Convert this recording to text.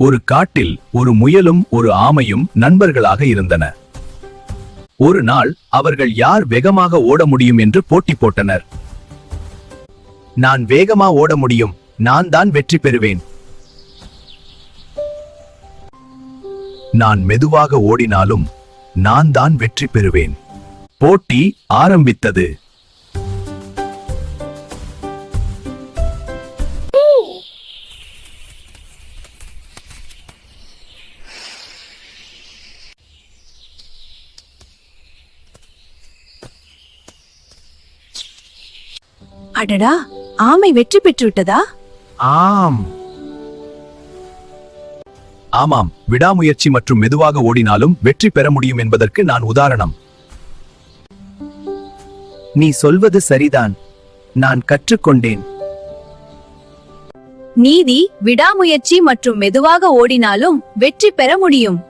ஒரு காட்டில் ஒரு முயலும் ஒரு ஆமையும் நண்பர்களாக இருந்தன. ஒரு நாள் அவர்கள் யார் வேகமாக ஓட முடியும் என்று போட்டி போட்டனர். நான் வேகமா ஓட முடியும், நான் தான் வெற்றி பெறுவேன். நான் மெதுவாக ஓடினாலும் நான் தான் வெற்றி பெறுவேன். போட்டி ஆரம்பித்தது. அடடா, ஆமை வெற்றி பெற்று விட்டதா? ஆமாம், விடாமுயற்சி மற்றும் மெதுவாக ஓடினாலும் வெற்றி பெற முடியும் என்பதற்கு நான் உதாரணம். நீ சொல்வது சரிதான், நான் கற்றுக்கொண்டேன். நீதி, விடாமுயற்சி மற்றும் மெதுவாக ஓடினாலும் வெற்றி பெற முடியும்.